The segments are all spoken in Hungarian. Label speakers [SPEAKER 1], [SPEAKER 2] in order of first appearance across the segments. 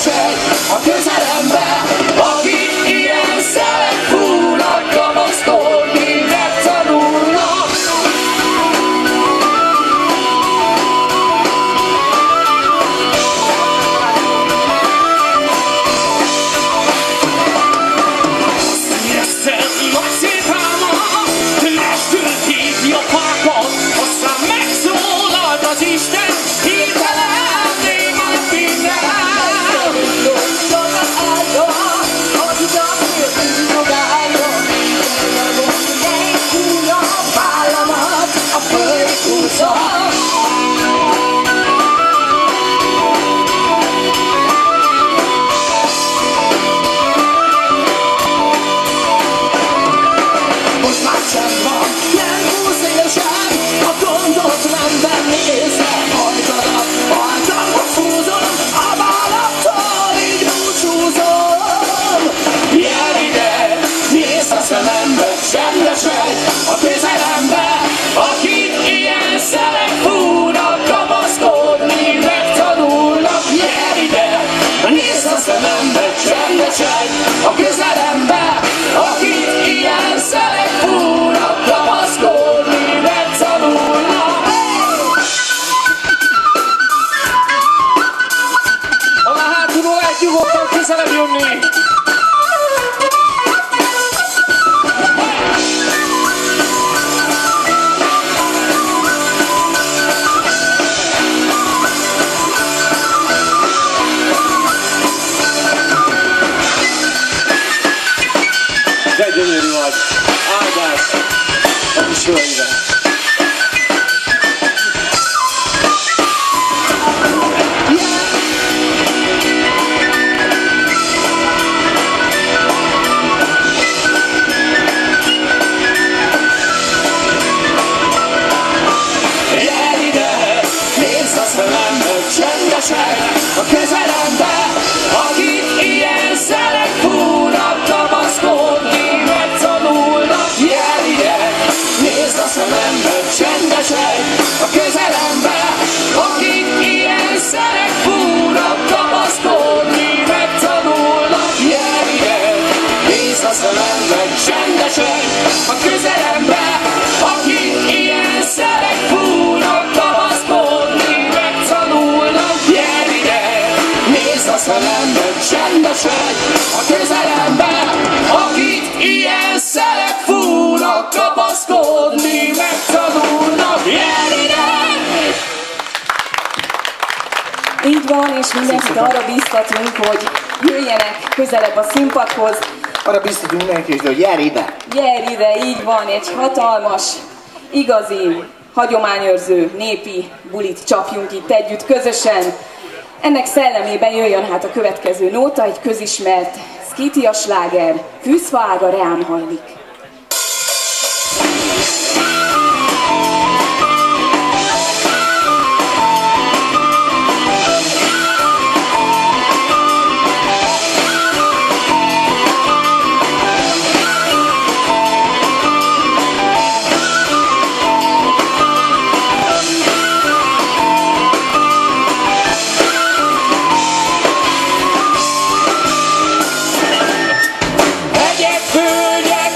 [SPEAKER 1] csendes egy a közelembe, akik ilyen szelek fúrnak, kamaszkodni megtanulnak. Isten hirtelen némad minden. Az utat nyugállja, megfújja a vállamat a földhúzza. Most már sem van, nem húz élesen, a gondot nem venni észre. Hajtanak, hajtanak, fúzom, a vállattól így búcsúzom. Gyere ide, nézd a szemembe, csendes vagy a közelembe, akik ilyen szelek fúrnak, kamaszkodni megtanulnak. Gyere ide, nézd a szemembe, csendes vagy a közelembe, akik ilyen szelek fúrnak, kamaszkodni megtanulnak. A hátulról egy nyugodtan közelebb jönni. De gyönyörű vagy, áldás a kis hölgyre. A közelembe, akik ilyen szelek fúrnak, kamaszkodni megtanulnak. Gyere ide, nézd a szemembe, csendesen a közelembe, akik ilyen szelek fúrnak, kamaszkodni megtanulnak. Gyere ide, nézd a szemembe, csendesen a közelembe, akik ilyen szelek fúrnak, kamaszkodni megtanulnak. Gyere ide, nézd a szemembe, csendes vagy a közelembe, akik ilyen szelek fúrnak, kapaszkodni megtanulnak. Gyere ide!
[SPEAKER 2] Így van, és mindenkit arra bíztatunk, hogy jöjjenek közelebb a színpadhoz.
[SPEAKER 3] Arra biztatunk mindenkit, hogy gyere ide!
[SPEAKER 2] Gyere ide, így van, egy hatalmas, igazi, hagyományőrző, népi bulit csapjunk itt együtt közösen. Ennek szellemében jöjjön hát a következő nóta, egy közismert szkítia sláger, Fűzfa ága reám hajlik.
[SPEAKER 1] Hegyek, földek,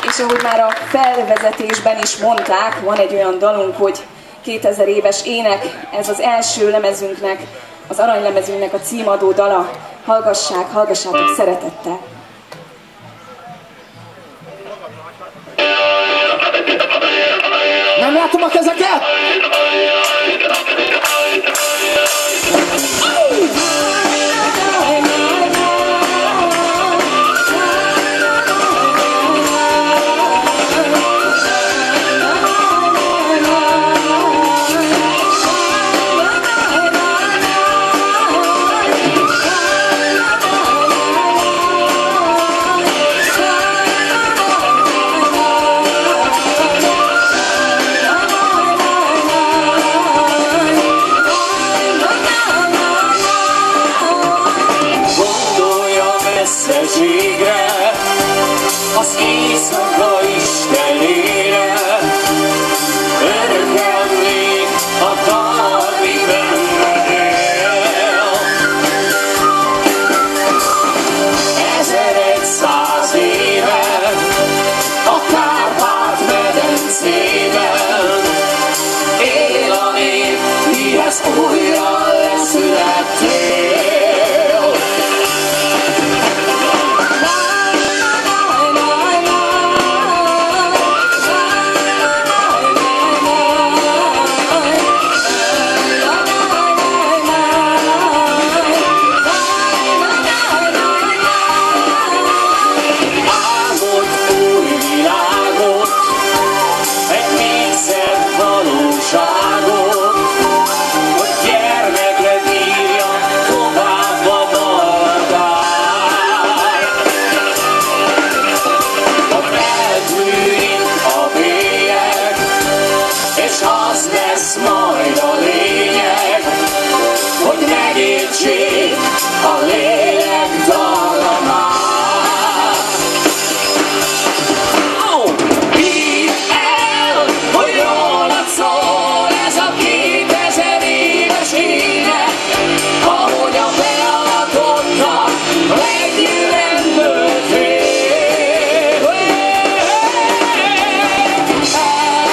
[SPEAKER 2] És ahogy már a felvezetésben is mondták, van egy olyan dalunk, hogy 2000 éves ének, ez az első lemezünknek, az aranylemezünknek a címadó dala. Hallgassátok szeretettel!
[SPEAKER 1] Nem látom a kezeket!
[SPEAKER 4] Az éjszaka istenére, örök emlék a dal, ami benned él. 1100 éve a Kárpát-medencében él a nép, mihez újra leszülettél. Majd a lényeg, hogy megértsék a lélek dallamát. Hidd el, hogy rólad szól ez a 2000 éves ének, ahogy a beavatottak meggyűlendő fél.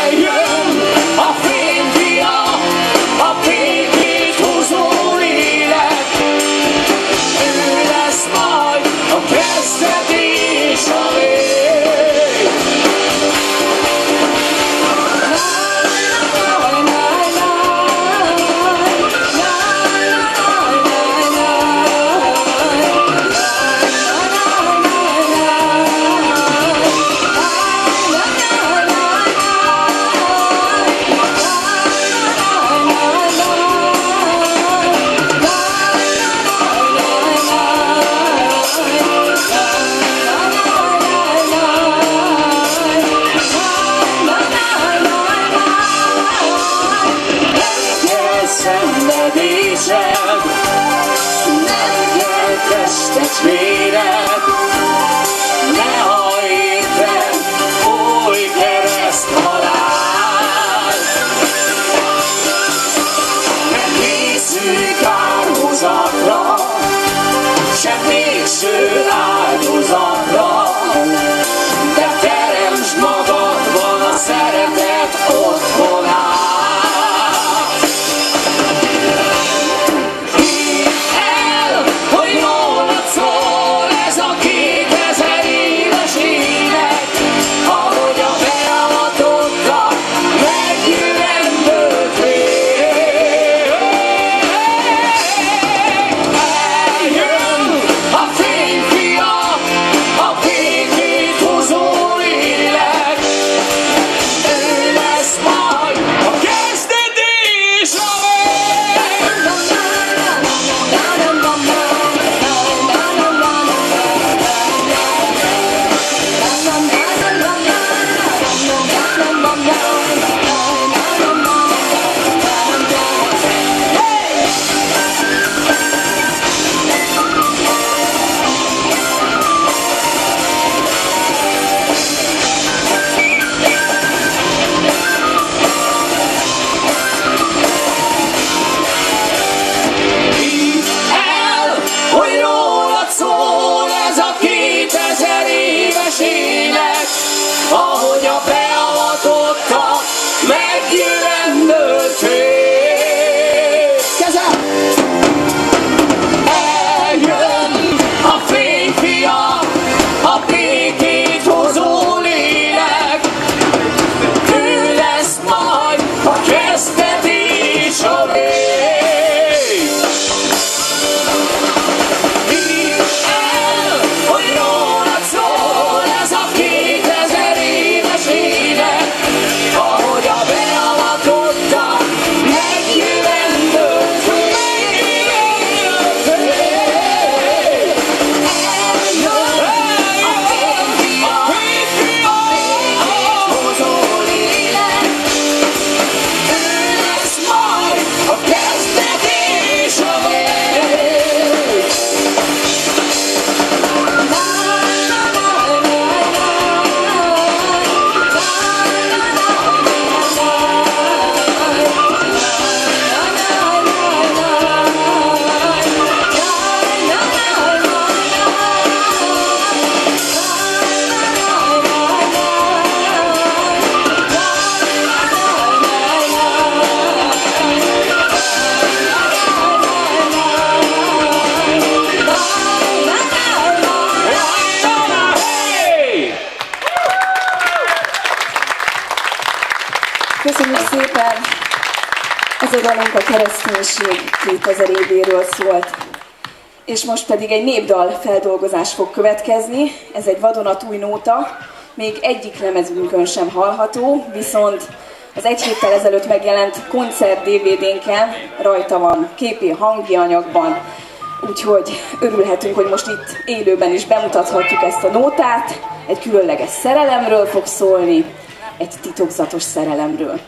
[SPEAKER 4] Eljön a fényfia, a
[SPEAKER 2] szépen! Ez a dalunk a kereszténység 2000 évéről szólt. És most pedig egy népdal feldolgozás fog következni. Ez egy vadonatúj nóta, még egyik lemezünkön sem hallható, viszont az egy héttel ezelőtt megjelent koncert DVD-nken rajta van képi hangi anyagban. Úgyhogy örülhetünk, hogy most itt élőben is bemutathatjuk ezt a nótát. Egy különleges szerelemről fog szólni, egy titokzatos szerelemről.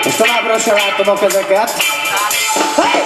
[SPEAKER 3] És továbbra sem látom a kezeket.
[SPEAKER 2] Hey!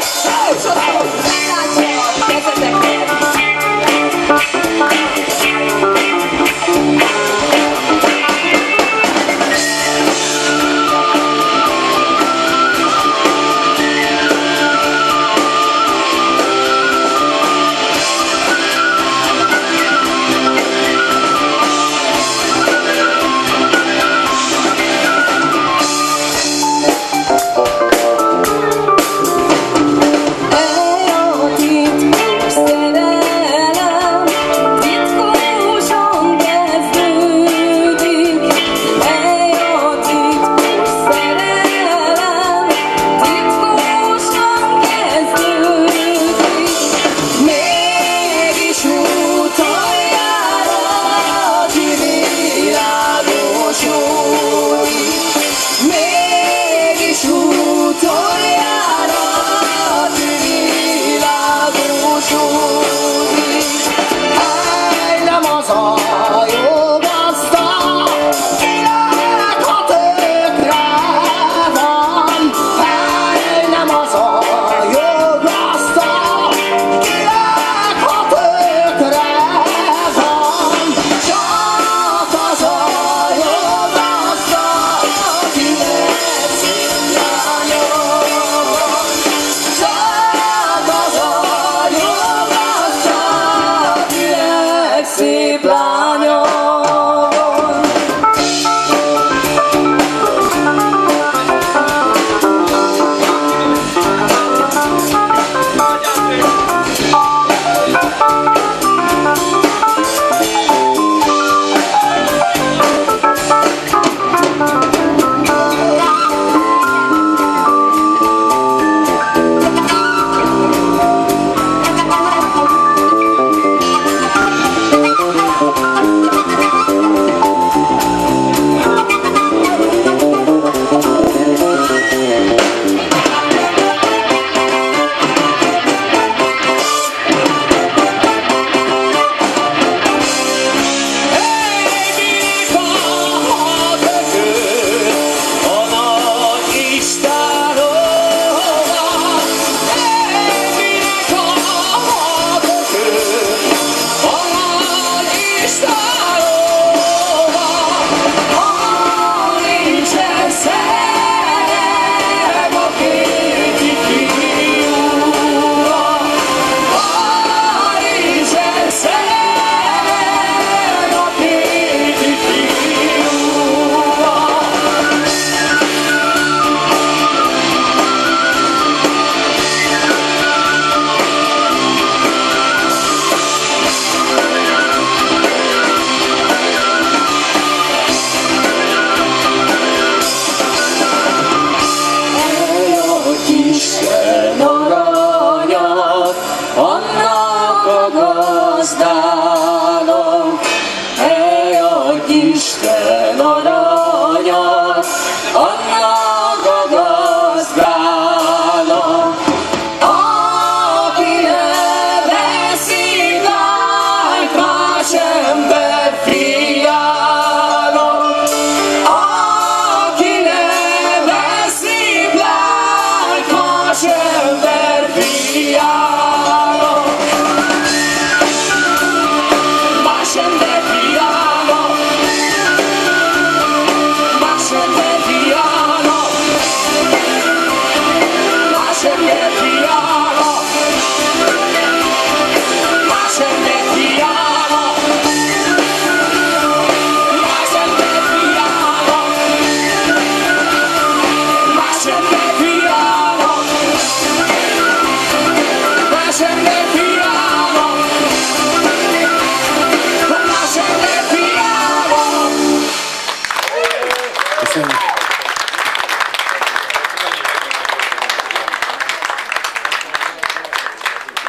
[SPEAKER 4] Más ember fiába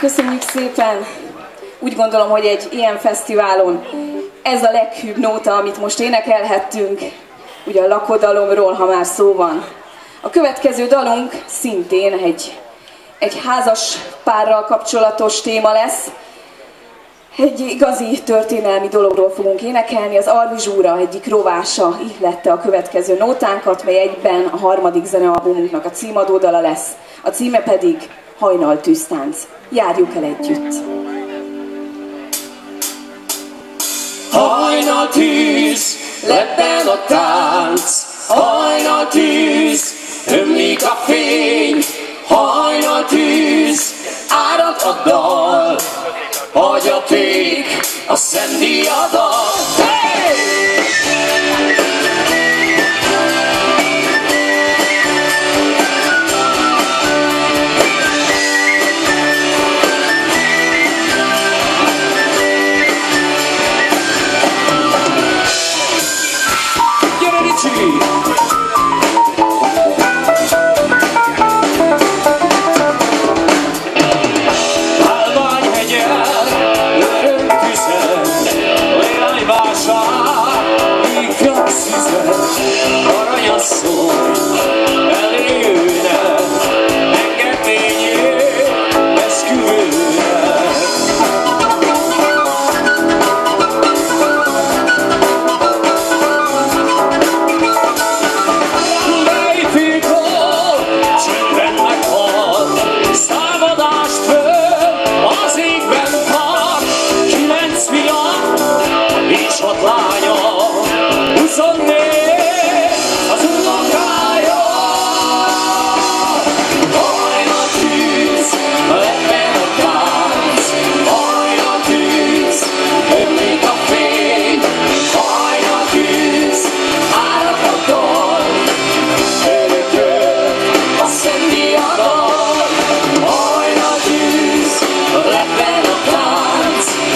[SPEAKER 2] Köszönjük szépen! Úgy gondolom, hogy egy ilyen fesztiválon ez a leghűbb nóta, amit most énekelhettünk, ugye a lakodalomról, ha már szó van. A következő dalunk szintén egy házas párral kapcsolatos téma lesz. Egy igazi történelmi dologról fogunk énekelni. Az Arvi Zsúra egyik rovása ihlette a következő nótánkat, mely egyben a harmadik zenealbumunknak a címadó dala lesz. A címe pedig Hajnal tűztánc. Járjuk el együtt!
[SPEAKER 4] Hajnal tűz, lebben a tánc, hajnal tűz, ömlik a fény, hajnal tűz, árad a dal, hagyaték, a szentdiadal. Hey! Hajnal tűz,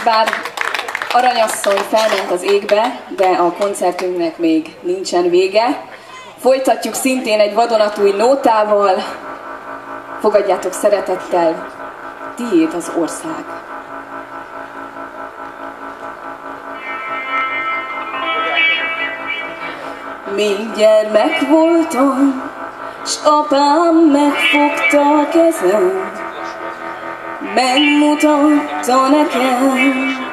[SPEAKER 2] És bár Aranyasszony felment az égbe, de a koncertünknek még nincsen vége. Folytatjuk szintén egy vadonatúj nótával. Fogadjátok szeretettel, tiéd az ország. Még gyermek voltam, s apám megfogta a kezem, megmutatta nekem,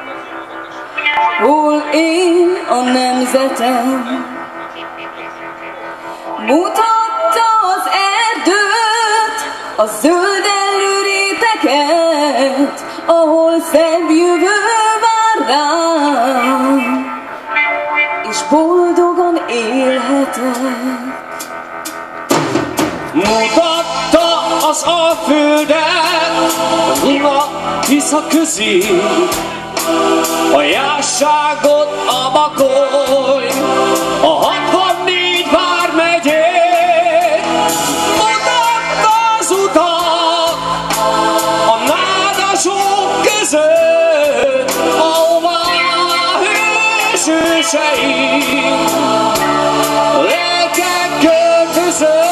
[SPEAKER 2] hol él a nemzetem. Mutatta az erdőt, a zöld előréteket, ahol szebb jövő vár rám, és boldogan élhetek.
[SPEAKER 4] Mutatta az Alföldet, a Duna Tisza közé, a Jásságot, a Bakoly, a 64 vármegyét. Mutatta az utat a nádasok között, ahová hősöseink lelkek költözött.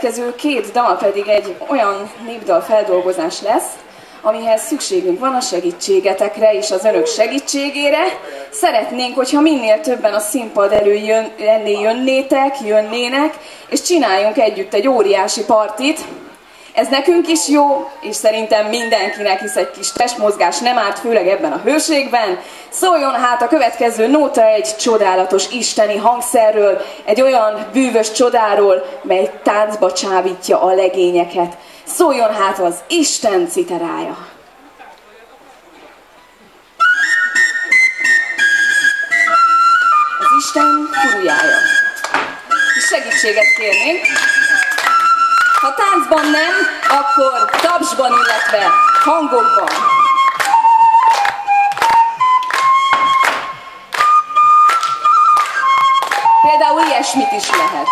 [SPEAKER 2] következő két dal pedig egy olyan népdal feldolgozás lesz, amihez szükségünk van a segítségetekre és az önök segítségére. Szeretnénk, hogyha minél többen a színpad elé jönnének, és csináljunk együtt egy óriási partit. Ez nekünk is jó, és szerintem mindenkinek, hisz egy kis testmozgás nem árt, főleg ebben a hőségben. Szóljon hát a következő nóta egy csodálatos isteni hangszerről, egy olyan bűvös csodáról, mely táncba csábítja a legényeket. Szóljon hát az Isten citerája. Az Isten furujája. Segítséget kérnénk. Ha táncban nem, akkor tapsban, illetve hangokban. Például ilyesmit is lehet.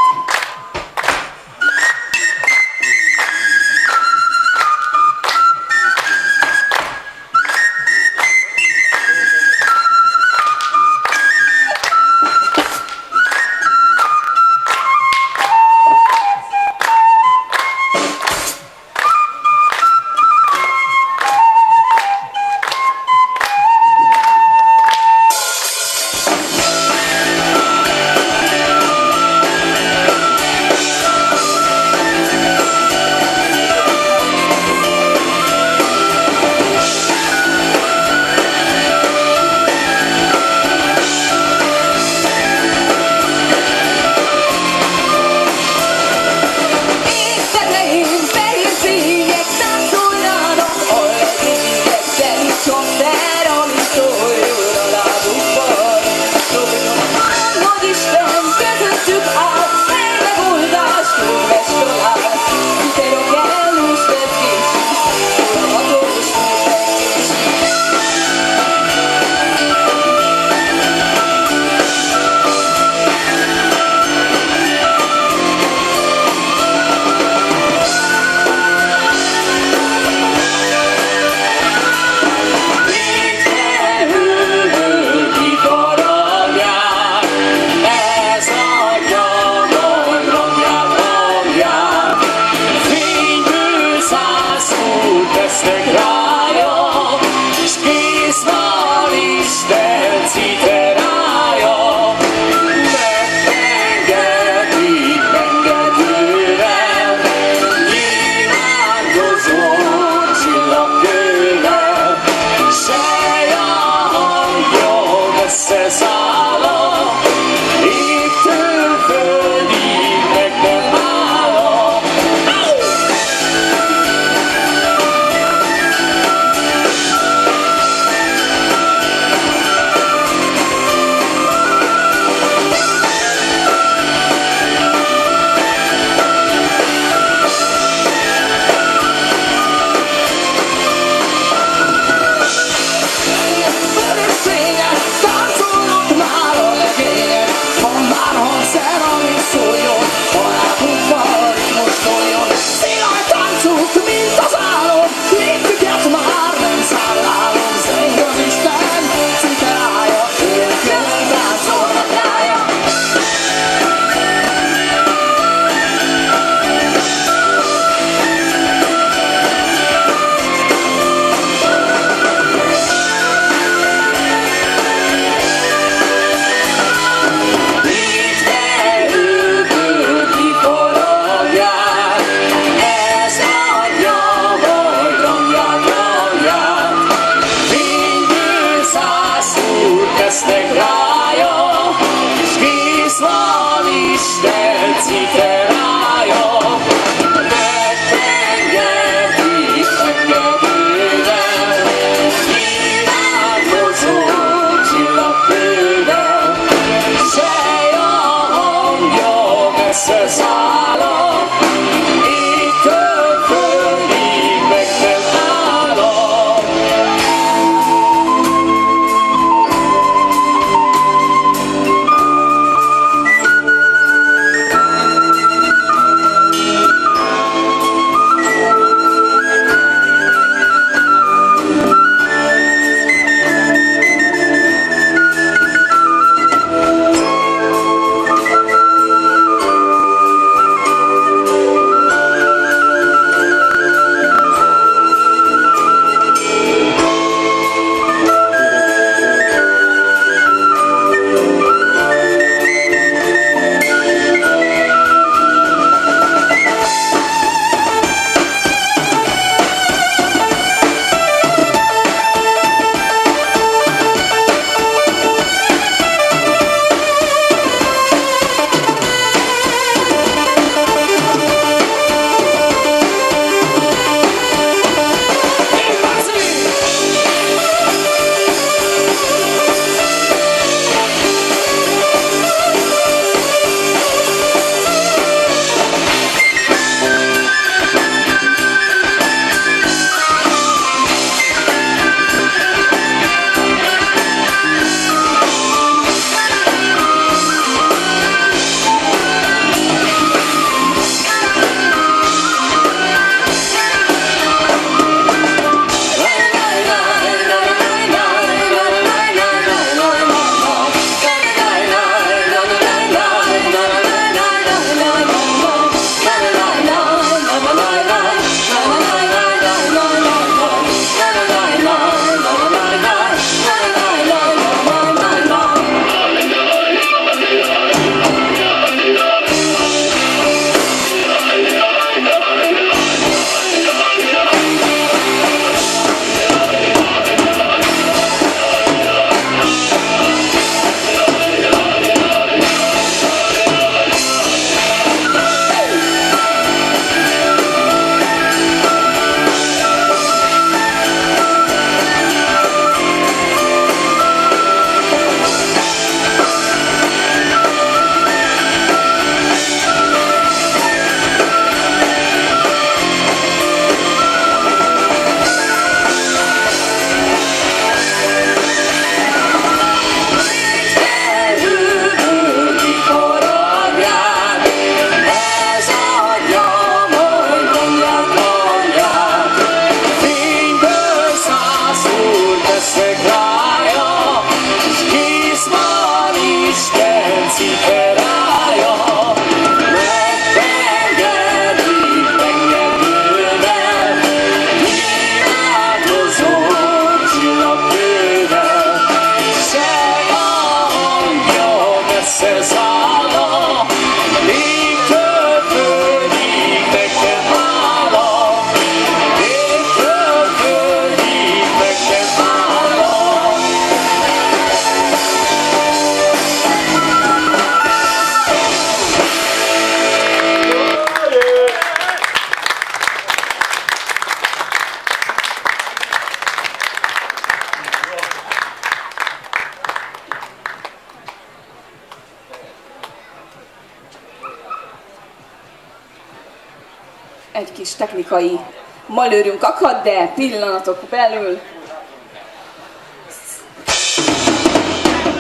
[SPEAKER 2] egy kis technikai malőrünk akad, de pillanatok belül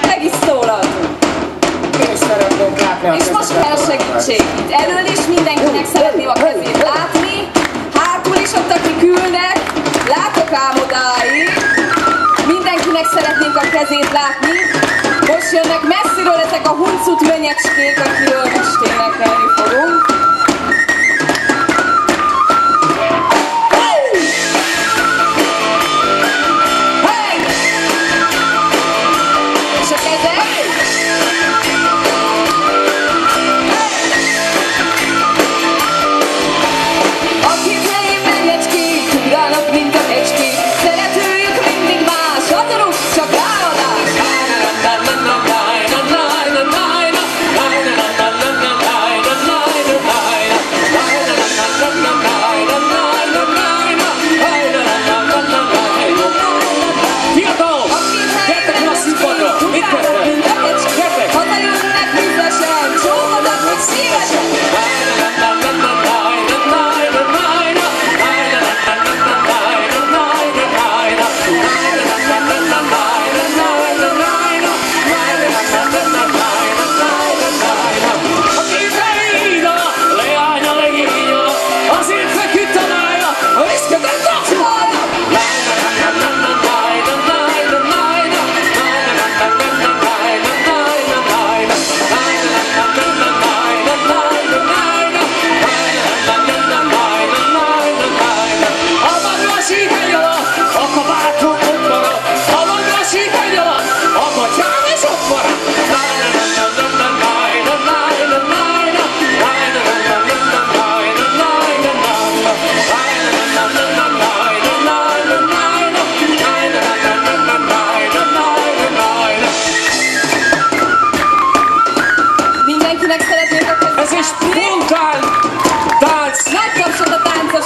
[SPEAKER 2] meg is szólaltunk. És most kell segítség. Itt elől is mindenkinek szeretném a kezét látni, hátul is ott, akik ülnek, látok ám odáig. Mindenkinek szeretnénk a kezét látni. Most jönnek messziről ezek a huncut mönyecskék, akiről most énekelni fogunk.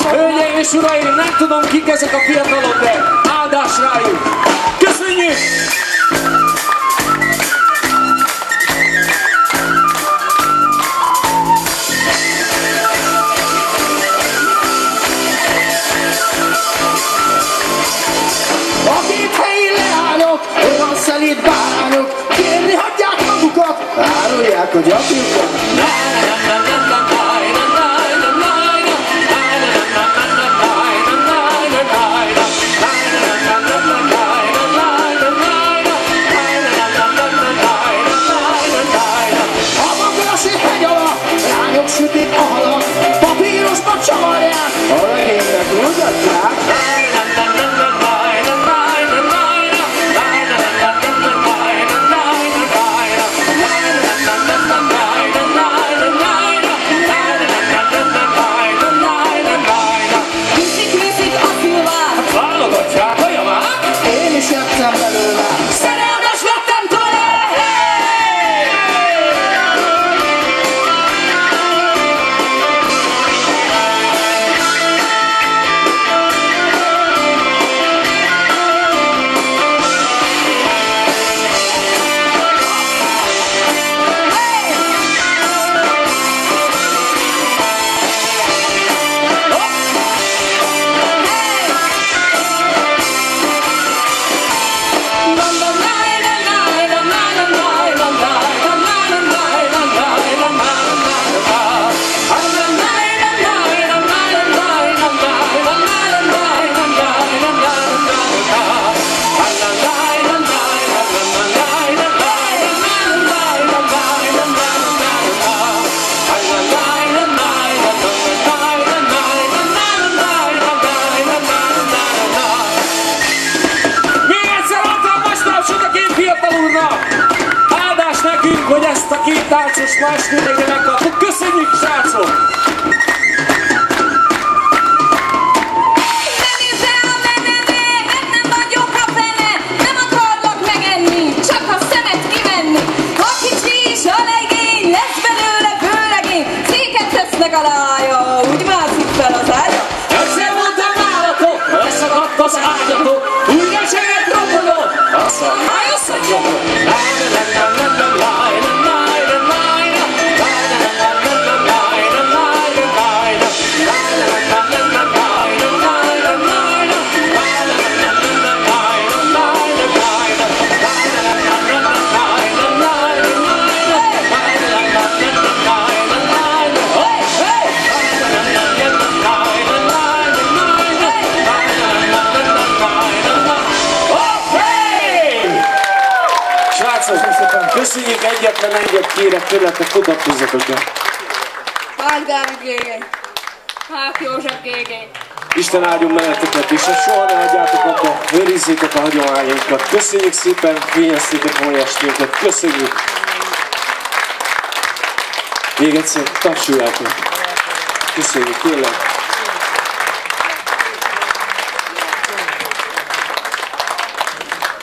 [SPEAKER 1] Hölgyeim és uraim, nem tudom kik ezek a fiatalok, de áldás rájuk! Köszönjük!
[SPEAKER 3] Akik helyi leányok, olyan szelíd bárányok, kérni hagyják magukat, árulják a gyapjukat. Sütik a halat, papírosba csavarják, a legénynek mutatják.
[SPEAKER 2] Viszik a filmát,
[SPEAKER 1] válogatják a javát.
[SPEAKER 3] Én is jöttem belőle.
[SPEAKER 2] szerelmes lettem tőle.
[SPEAKER 1] Hogy ezt a két táncos más mindenki megkaptuk. Köszönjük, srácok!
[SPEAKER 2] Nem érzel a meneme, nem vagyok a fene, nem akarlak megenni, csak a szemet kivenni. A kicsi is a legény, lesz belőle főlegény, széket tesznek alája, úgy mászik fel az ágya.
[SPEAKER 1] Egyszer mondtam nálatok, leszakadt az ágyatok, úgy nem seget rombolok, aztán összegyomok.
[SPEAKER 4] egyetlen egyet kérek tőletek, mutatkozzatok be.
[SPEAKER 2] Márk Dávid Gégé. Márk József Gégé.
[SPEAKER 4] Isten áldjon meneteket, és soha ne hagyjátok abba, őrizzétek a hagyományainkat. Köszönjük szépen, fényeztétek a mai esténket. Köszönjük. Még egyszer tapsoljátok. Köszönjük, tényleg.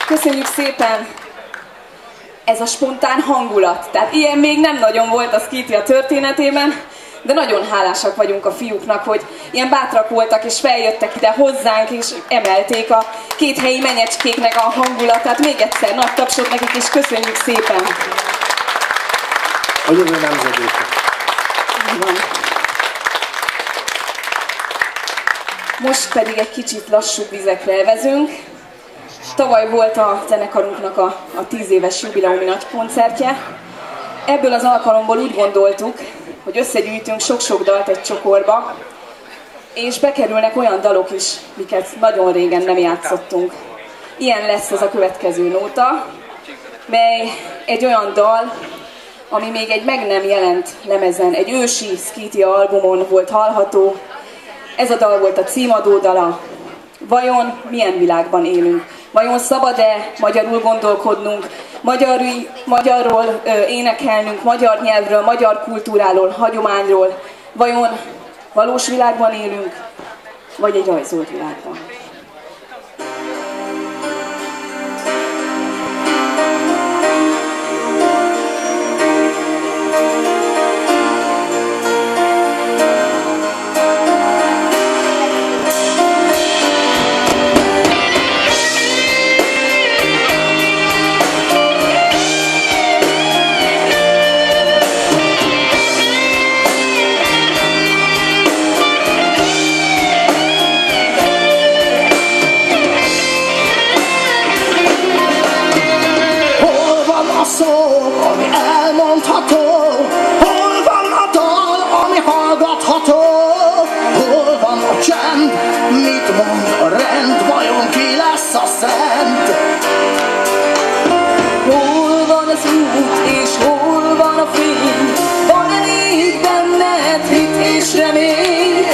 [SPEAKER 2] Köszönjük szépen! Ez a spontán hangulat. Tehát ilyen még nem nagyon volt a Skitia történetében, de nagyon hálásak vagyunk a fiúknak, hogy ilyen bátrak voltak és feljöttek ide hozzánk, és emelték a két helyi menyecskéknek a hangulatát. Még egyszer nagy tapsot nekik, és köszönjük szépen!
[SPEAKER 3] A jövő nemzedéket.
[SPEAKER 2] Van. Most pedig egy kicsit lassú vizekre elvezünk. Tavaly volt a zenekarunknak a 10 éves jubileumi nagy koncertje. Ebből az alkalomból úgy gondoltuk, hogy összegyűjtünk sok-sok dalt egy csokorba, és bekerülnek olyan dalok is, miket nagyon régen nem játszottunk. Ilyen lesz ez a következő nóta, mely egy olyan dal, ami még egy meg nem jelent lemezen, egy ősi Skitia albumon volt hallható. Ez a dal volt a címadó dala. Vajon milyen világban élünk? Vajon szabad-e magyarul gondolkodnunk, magyarról énekelnünk, magyar nyelvről, magyar kultúráról, hagyományról? Vajon valós világban élünk, vagy egy rajzolt világban?
[SPEAKER 3] Ami elmondható, hol van a dal, ami hallgatható, hol van a csend, mit mond a rend, vajon ki lesz a szent?
[SPEAKER 2] Hol van az út és hol van a fény? Van-e még benned hit és remény?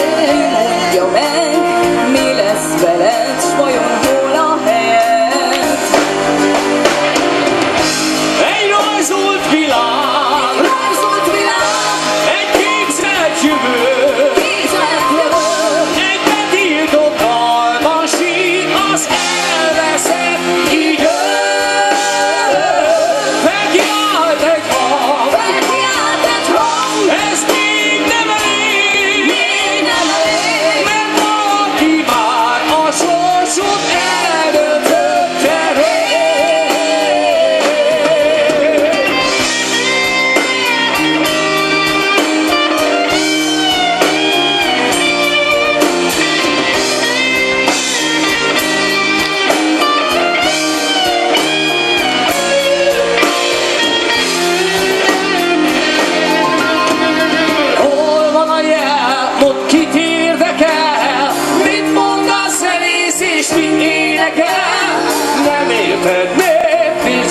[SPEAKER 2] Mondja meg, mi lesz veled, s vajon hol a helyed?
[SPEAKER 1] Rajzolt világ, egy képzelt jövő, egy betiltott dalban sír az elveszett idő. Felkiált egy hang, ez még nem elég, mert valaki már a sorsot eldöntötte rég.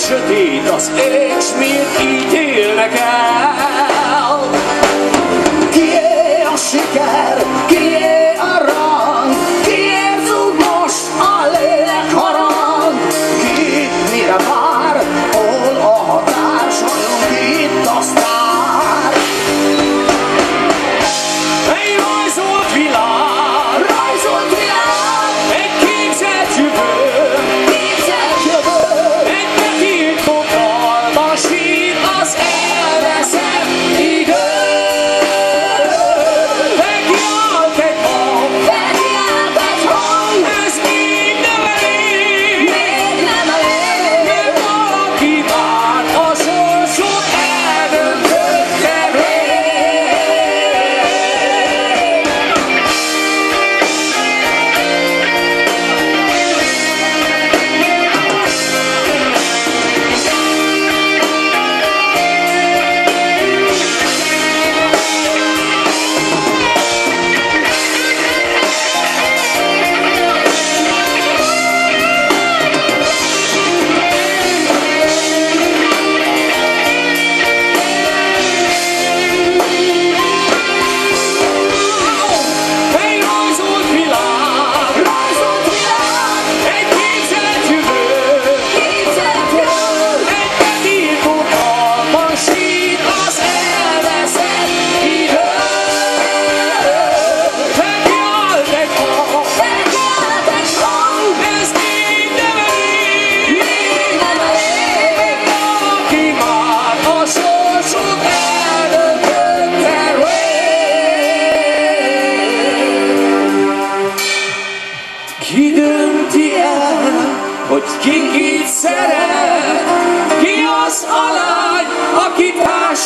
[SPEAKER 1] Sötét az ég, s miért ítélnek el?
[SPEAKER 3] Kié a siker, kié a rang, kiért zúg most a lélek harang? Ki mire vár, hol a határ, s vajon ki itt a sztár?
[SPEAKER 1] Egy rajzolt világ, egy képzelt jövő, egy betiltott dalban sír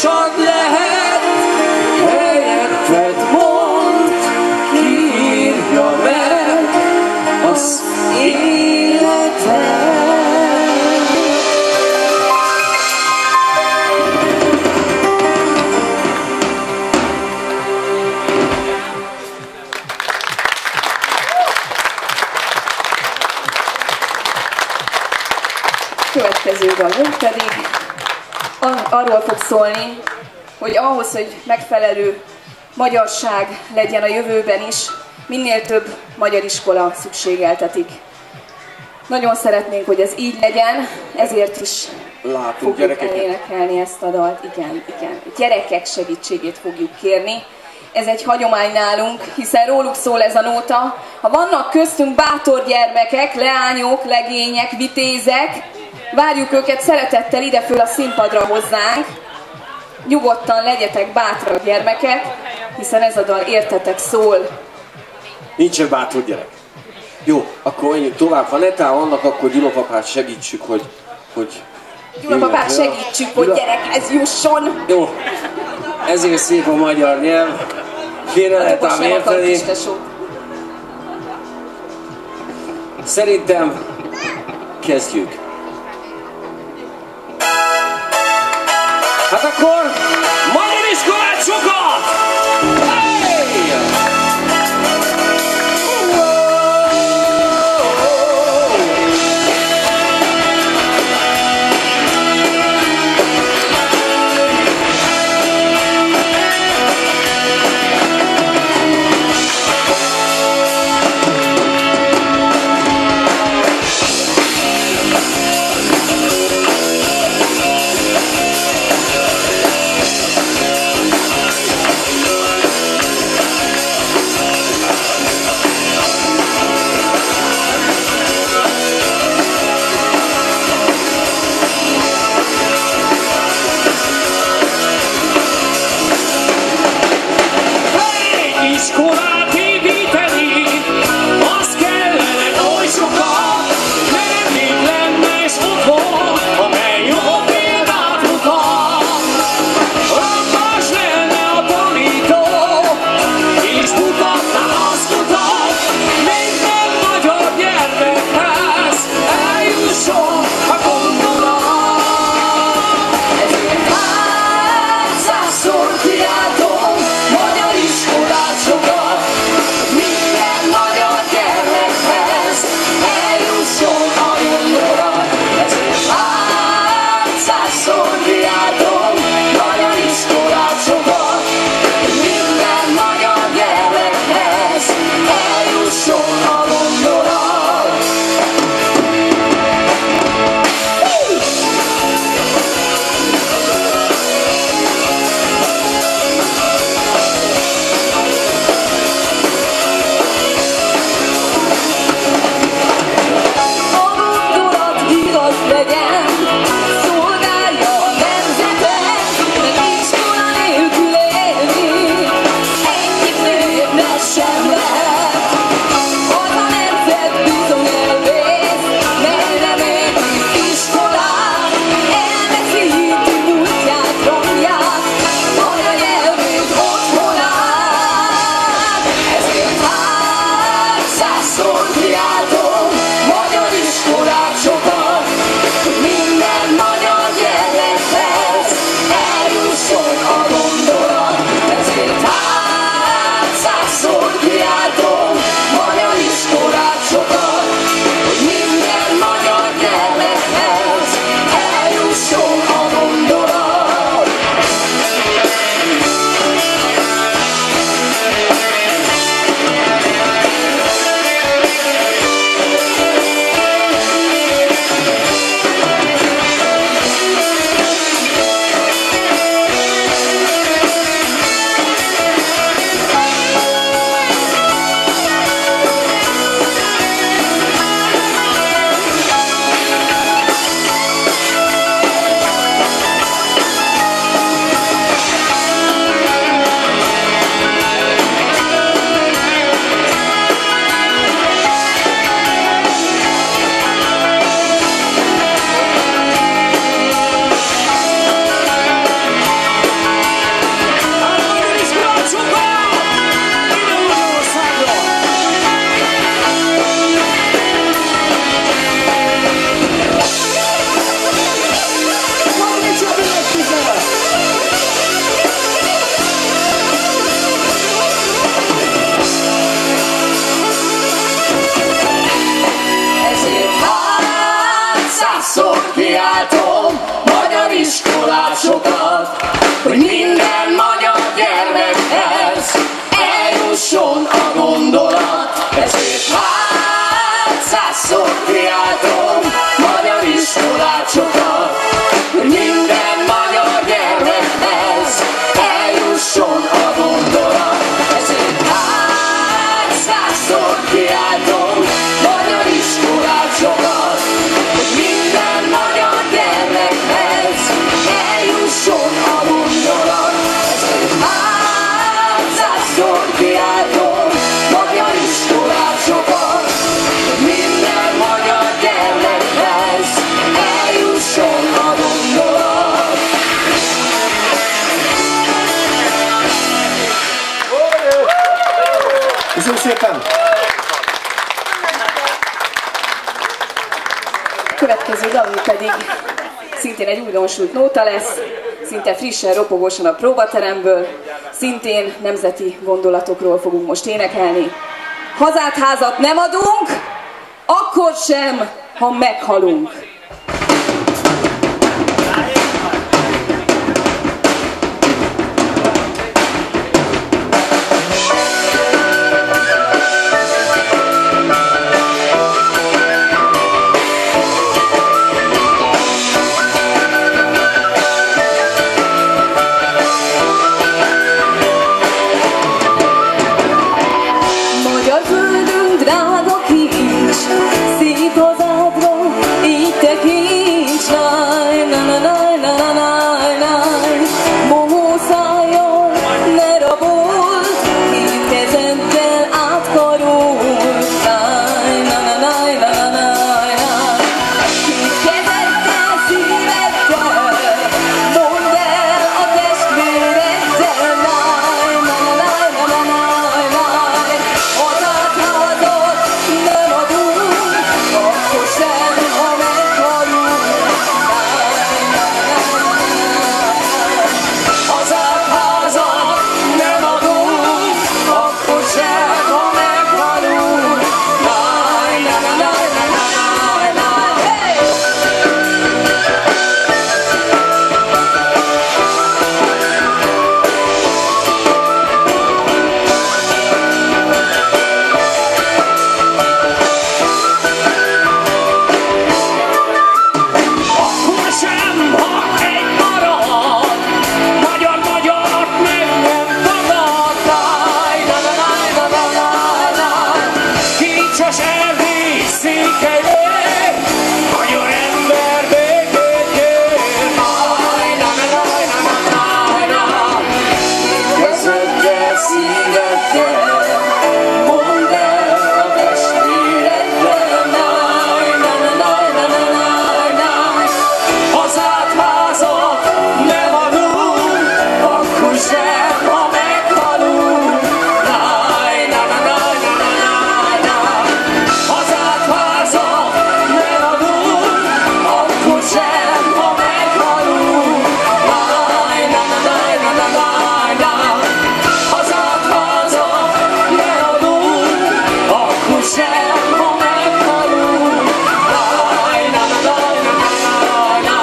[SPEAKER 1] társad lehet, helyetted mond, kiírja meg az életed.
[SPEAKER 2] Következő dalunk pedig arról fog szólni, hogy ahhoz, hogy megfelelő magyarság legyen a jövőben is, minél több magyar iskola szükségeltetik. Nagyon szeretnénk, hogy ez így legyen, ezért is fogjuk elénekelni ezt a dalt. Igen. Gyerekek segítségét fogjuk kérni. Ez egy hagyomány nálunk, hiszen róluk szól ez a nóta. Ha vannak köztünk bátor gyermekek, leányok, legények, vitézek, várjuk őket szeretettel ide föl a színpadra hozzánk. Nyugodtan legyetek bátrak gyermekek, hiszen ez a dal értetek szól.
[SPEAKER 4] Nincsen bátor gyerek. Jó, akkor menjünk tovább. Ha netán vannak, akkor Gyulapapát segítsük, hogy
[SPEAKER 2] Gyulapapát segítsük, hogy gyerekhez jusson.
[SPEAKER 4] Jó, ezért szép a magyar nyelv. Félre lehet ám érteni. Szerintem kezdjük. Hát akkor magyar iskolát sokat! Hey!
[SPEAKER 3] csodálásokat, hogy minden magyar gyermekhez eljusson a gondolat. Ezért százszor kiáltom magyar iskolácsokat, hogy minden magyar gyermekhez eljusson a gondolat. Ezért százszor kiáltom magyar iskolácsokat, hogy minden magyar gyermekhez eljusson a gondolat. Ezért százszor kiáltom magyar iskolácsokat, hogy minden magyar gyermekhez eljusson a gondolat.
[SPEAKER 4] Köszönöm szépen!
[SPEAKER 2] Következő dalunk pedig szintén egy újdonsült nóta lesz, szinte frissen, ropogósan a próbateremből, szintén nemzeti gondolatokról fogunk most énekelni. Hazát, házat nem adunk, akkor sem, ha meghalunk. Magyar földünk drága kincs, szép hazádra, így tekints, láj, na na na na na na na. Mohó szájjal ne rabold, két kezeddel átkarold, láj, na na na na na na. Két kezeddel, szíveddel, mondd el a testvéreddel, láj, na na na na na na. Hazát, házat nem adunk, akkor sem, ha meghalunk.
[SPEAKER 3] Hazát, házat nem adunk, akkor sem, ha meghalunk. Láj, na na na na na na. Akkor sem, ha egy marad, magyar-magyart meg nem tagad. Láj, na na na na na na na. Kincses Erdély, Székelyvég, magyar ember békét kér. Láj, na na na na na na. Kezeddel, szíveddel, mondd el a testvéreddel. Láj, na na na na na na. Hazát, házat nem adunk, akkor sem, ha meghalunk. Láj, na na na na na na. Hazát, házat nem adunk, akkor sem, ha meghalunk. Láj, na na na na na na. Hazát, házat nem adunk, akkor sem, ha meghalunk. Láj, na na na na na.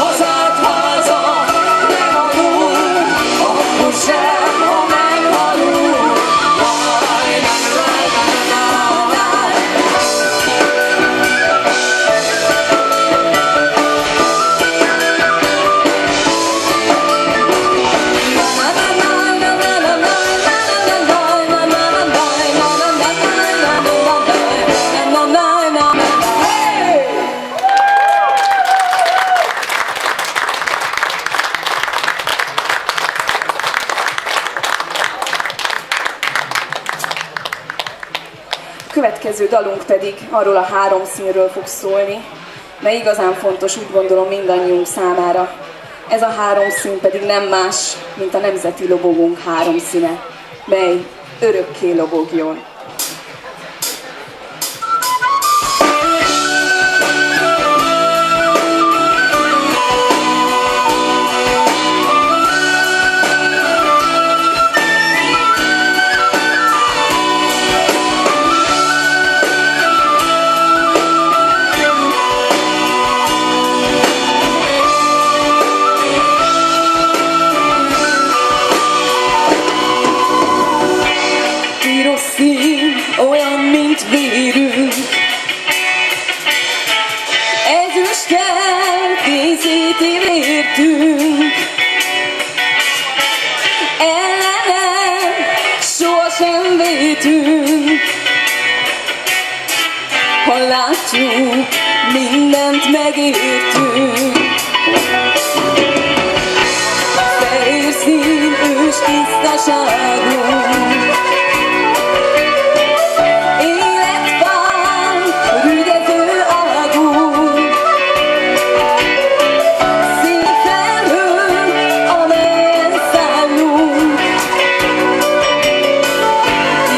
[SPEAKER 3] Hazát, házat nem adunk, akkor sem, ha meghalunk. Láj, na na na na na.
[SPEAKER 2] Következő dalunk pedig arról a három színről fog szólni, mely igazán fontos, úgy gondolom, mindannyiunk számára. Ez a három szín pedig nem más, mint a nemzeti lobogónk három színe, mely örökké lobogjon. segítünk. Ha látjuk, mindent megértünk. Fehér szín, ős tisztaságunk. Életpál, rügyező águnk. Szép felhő, amelyen szállunk.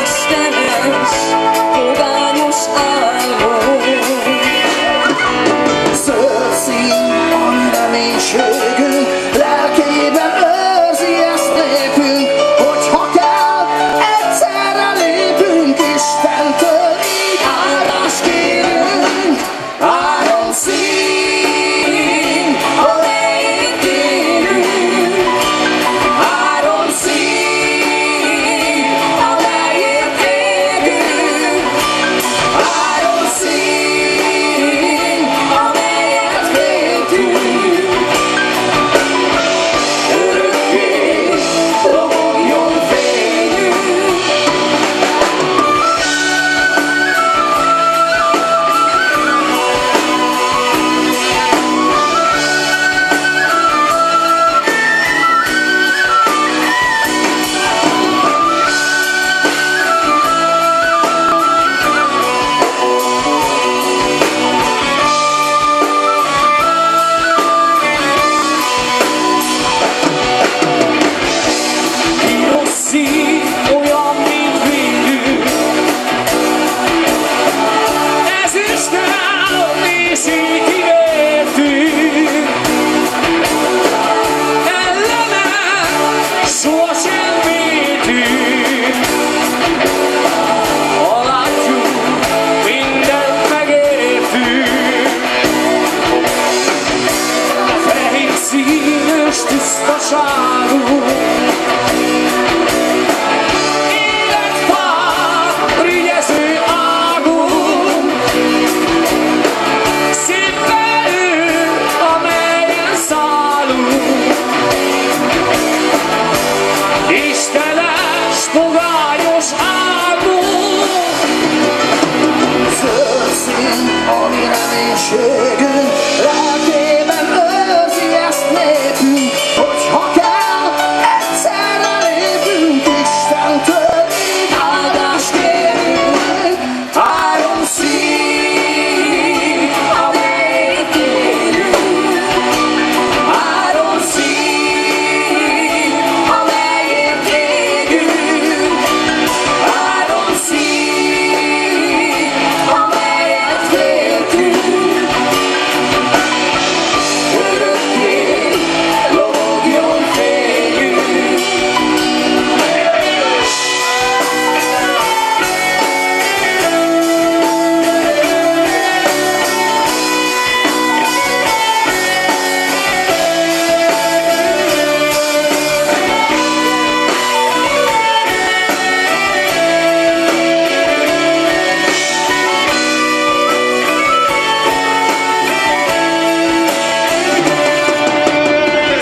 [SPEAKER 2] Istenes, pogányos álmunk.
[SPEAKER 3] Zöld szín, a mi reménységünk, lelkében őrzi ezt népünk, hogyha kell, egyszerre lépünk, Istentől így áldást kérünk. Áron szín, amelyet élünk, áron szín, amelyet égünk, áron szín, amelyet féltünk. Örökké lobogjon fényünk.
[SPEAKER 1] Piros szín, olyan, mint védünk. Ezüsttel részét ígértünk. Ellene sohasem védünk. Ha látjuk, mindent megértünk. Fehér színes tisztaságunk. Életpár, rügyező águnk. Szép felhő, amelyen szállunk. Istenes, pogányos álmunk.
[SPEAKER 3] Zöld szín, a mi reménységünk, lelkében őrzi ezt népünk, hogyha kell, egyszerre lépünk, Istentől így áldást kérünk. Áron szín, amelyet élünk, áron szín, amelyet égünk, áron szín, amelyet féltünk. Örökké lobogjon fényünk.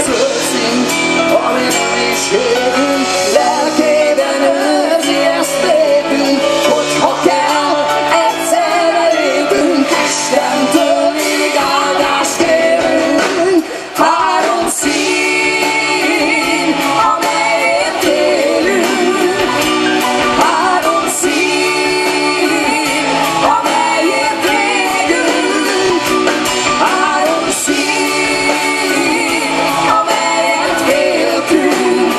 [SPEAKER 3] Zöld szín, a mi reménységünk, lelkében őrzi ezt népünk, hogyha kell, egyszerre lépünk, Istentől így áldást kérünk. Áron szín, amelyet élünk, áron szín, amelyet égünk, áron szín, amelyet féltünk.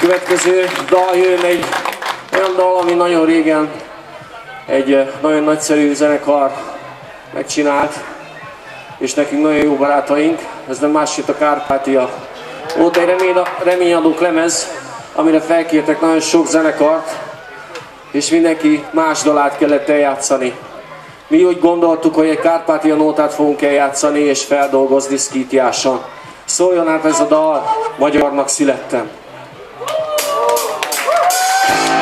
[SPEAKER 4] Következő dal jön egy olyan dal, ami nagyon régen egy nagyon nagyszerű zenekar megcsinált, és nekünk nagyon jó barátaink. Ez nem más, mint a Kárpátia. Volt egy reményadók lemez, amire felkértek nagyon sok zenekart, és mindenki más dalát kellett eljátszani. Mi úgy gondoltuk, hogy egy Kárpátia nótát fogunk eljátszani és feldolgozni szkítiásan. Szóljon át ez a dal, Magyarnak születtem.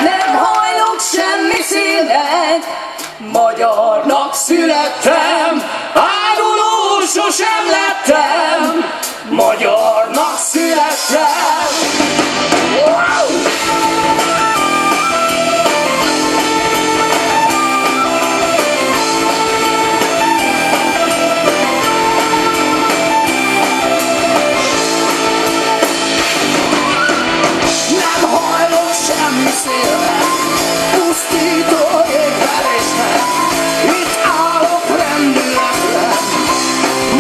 [SPEAKER 2] Nem hajlok semmi színet, magyarnak születtem, áruló sosem lettem, magyarnak születtem. Wow!
[SPEAKER 3] Pusztító égverésnek, itt állok rendületlen,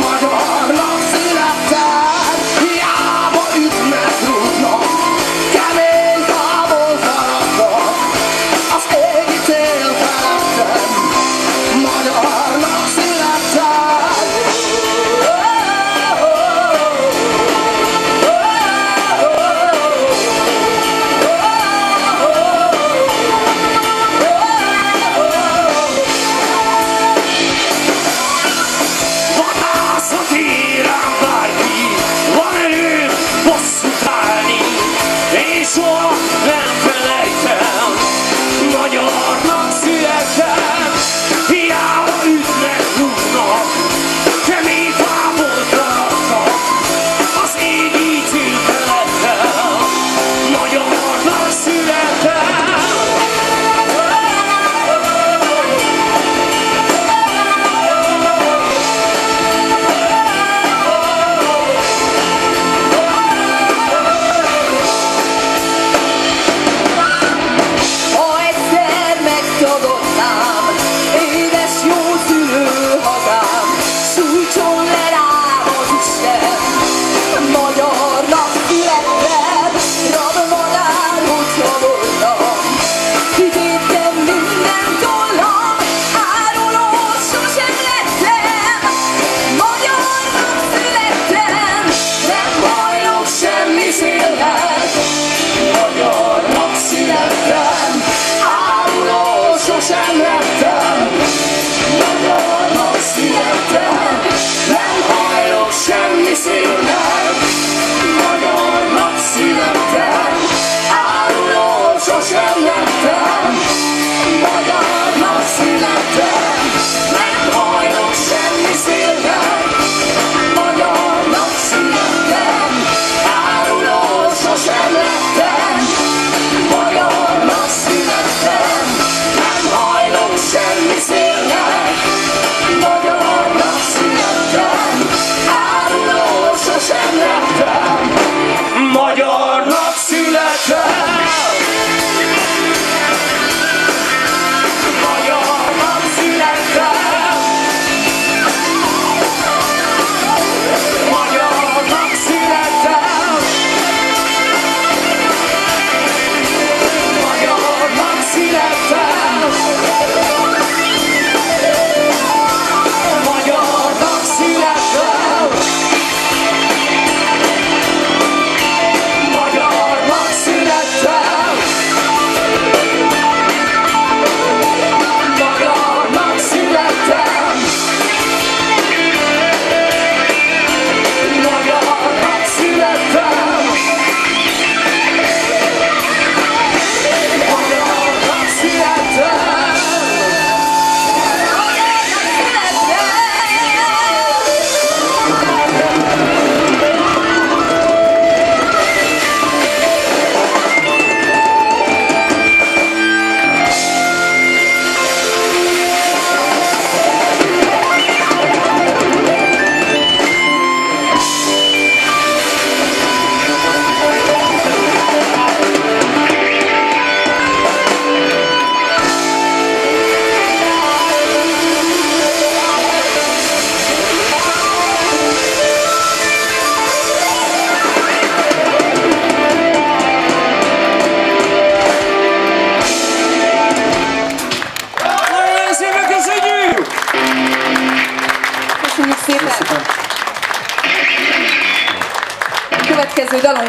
[SPEAKER 3] magyarnak születtem, hiába ütnek, rúgnak, kemény távol feladtak, az égi cél felettem, magyarnak születtem.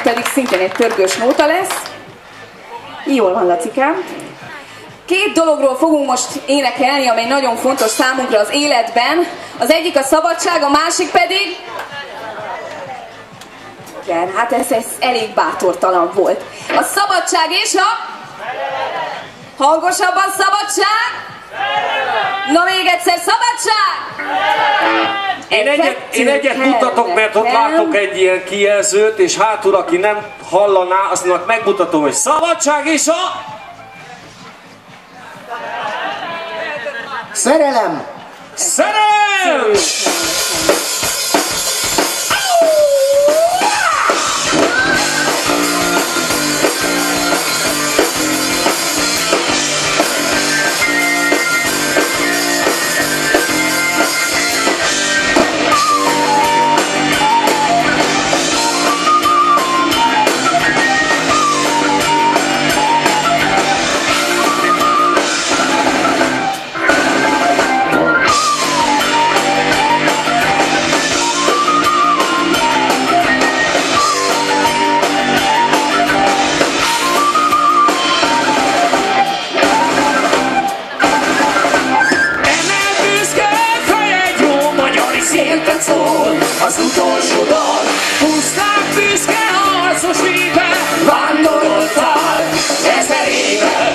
[SPEAKER 2] pedig szintén egy pörgős nóta lesz. Jól van, Lacikám. Két dologról fogunk most énekelni, amely nagyon fontos számunkra az életben. Az egyik a szabadság, a másik pedig... Igen, hát ez elég bátortalan volt. A szabadság és a... Hangosabban szabadság? Na még egyszer, szabadság!
[SPEAKER 4] Én egyet mutatok, mert ott látok egy ilyen kijelzőt, és hátul, aki nem hallaná, aztnak megmutatom, hogy szabadság és a...
[SPEAKER 3] Szerelem!
[SPEAKER 4] Szerelem!
[SPEAKER 3] Az utolsó dal,
[SPEAKER 1] Pusztán büszke harcos népe,
[SPEAKER 3] vándoroltál 1000 éve.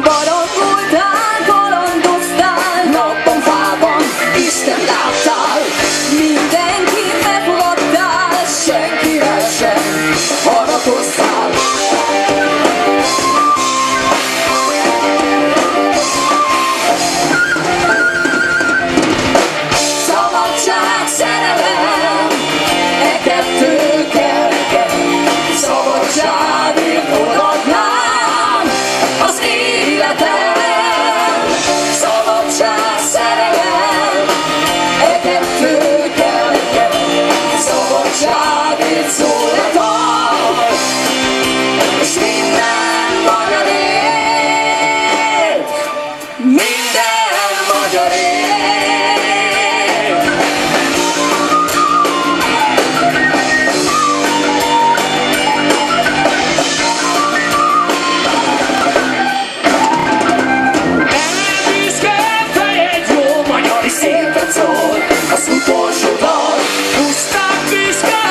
[SPEAKER 2] Barangoltál, kalandoztál,
[SPEAKER 3] Napon fában Isten láttál,
[SPEAKER 2] mindenkit befogadtál,
[SPEAKER 3] senkivel sem hallgatóztál. Szabadság, szerelem, e kettő kell nekem. Szabadságért odaadnám az életem. Szabadság, szerelem, e kettő kell nekem. Szabadságért szól a dal, és minden magyarért, minden magyarért.
[SPEAKER 1] büszke fejed jó magyar
[SPEAKER 3] Szépen szól az utolsó dal,
[SPEAKER 1] Pusztán büszke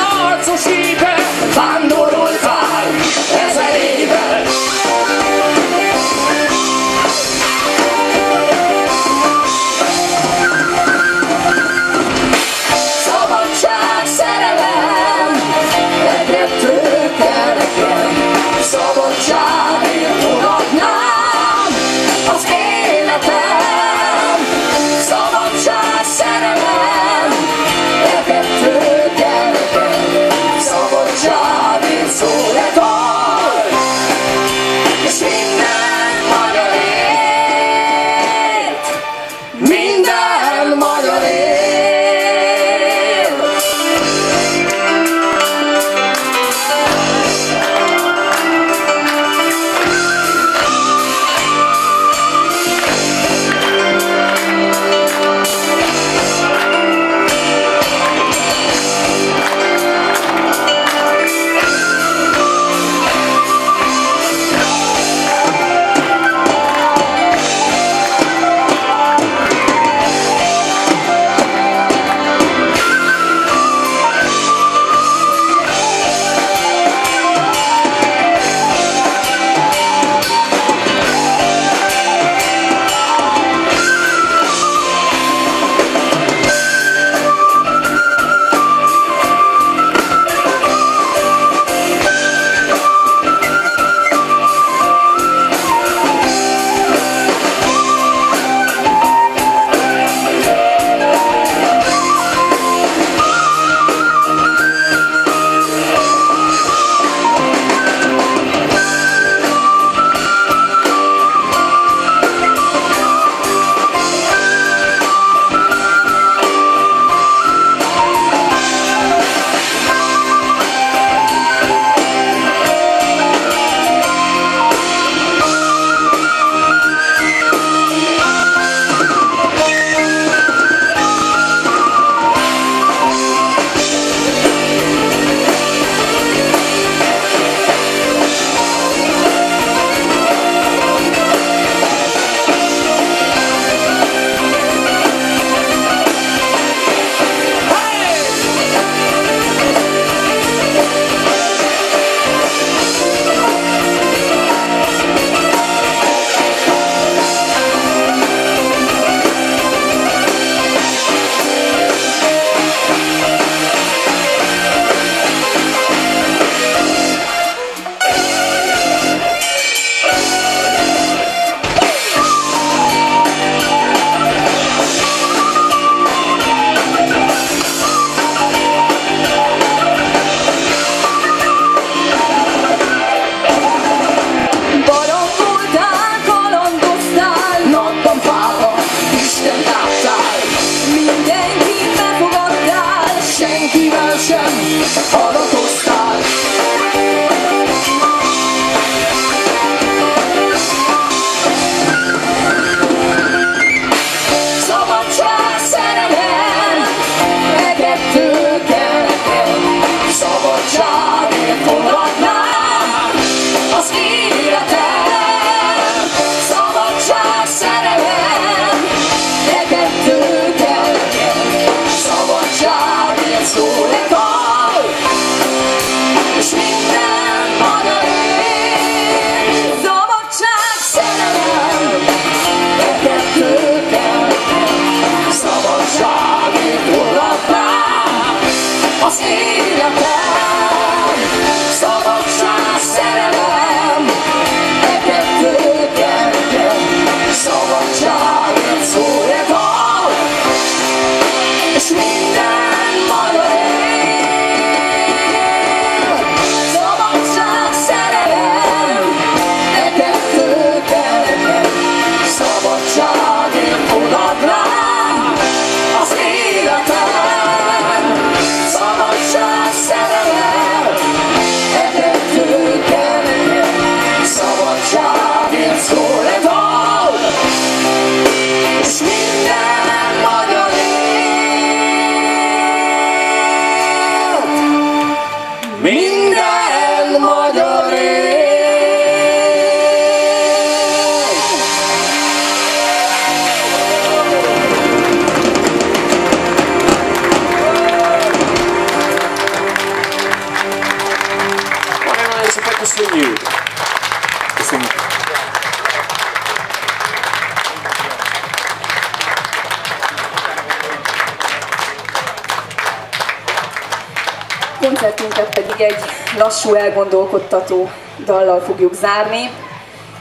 [SPEAKER 2] koncertünket pedig egy lassú, elgondolkodtató dallal fogjuk zárni,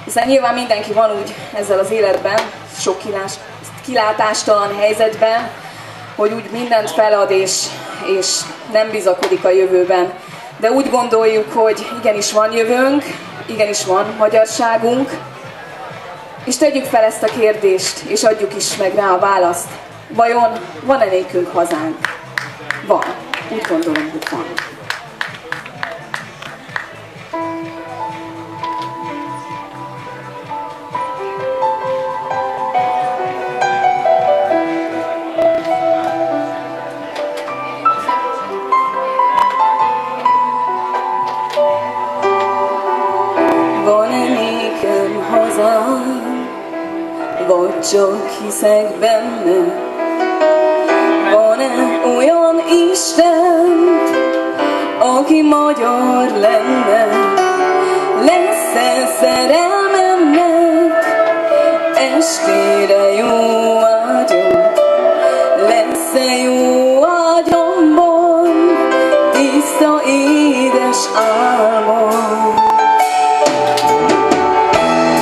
[SPEAKER 2] hiszen nyilván mindenki van úgy ezzel az életben, sok kilátástalan helyzetben, hogy úgy mindent felad és nem bizakodik a jövőben. De úgy gondoljuk, hogy igenis van jövőnk, igenis van magyarságunk, és tegyük fel ezt a kérdést, és adjuk is meg rá a választ. Vajon van-e nékünk hazánk? Van. Úgy gondolom, hogy van.
[SPEAKER 5] Van-e nékem hazám, vagy csak hiszek benne? Van-e olyan Isten, aki magyar lenne? Lesz-e szerelmemnek estére jó ágyam? Lesz-e jó ágyamban tiszta édes álmom?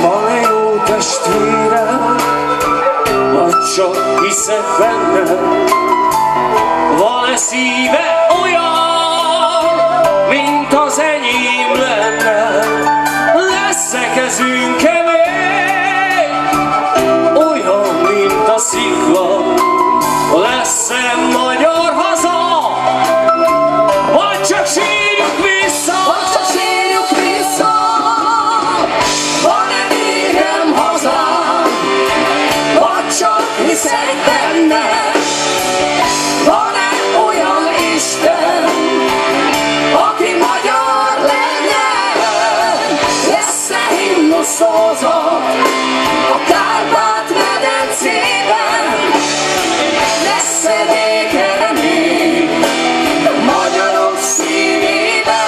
[SPEAKER 4] Van-e jó testvérem, vagy csak hiszek benne? Van-e szíve olyan, mint az enyém lenne? Lesz-e kezünk kemény, olyan, mint a szikla? Lesz-e magyar haza, vagy csak sírjuk vissza?
[SPEAKER 3] Vagy csak sírjuk vissza. Van-e nékem hazám, vagy csak hiszek benne? Van-e olyan Isten, aki magyar lenne? Lesz-e himnuszózat a Kárpát-medencében? Lesz-e békeremény a magyarok szívében?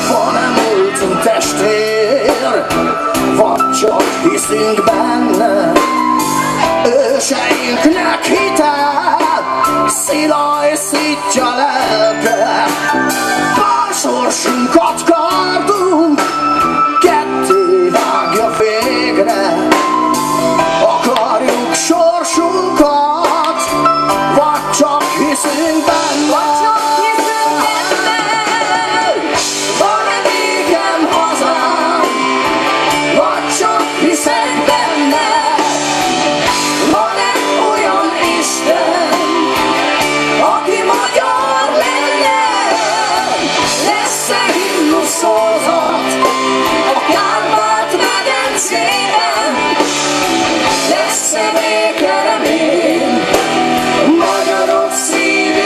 [SPEAKER 3] Van-e múltunk testvér, vagy csak hiszünk benne? Őseinknek hitel, szilaj szítja lelke. Bár sorsunkat kardunk, ketté vágja végre. Akarjuk sorsunkat, vagy csak hiszünk benne? Van-e nékem hazám, vagy csak hiszek benne? Van-e olyan Isten, aki magyar lenne? Lesz-e himnuszózat a Kárpát-medencében? Lesz-e békeremény a magyarok szívében?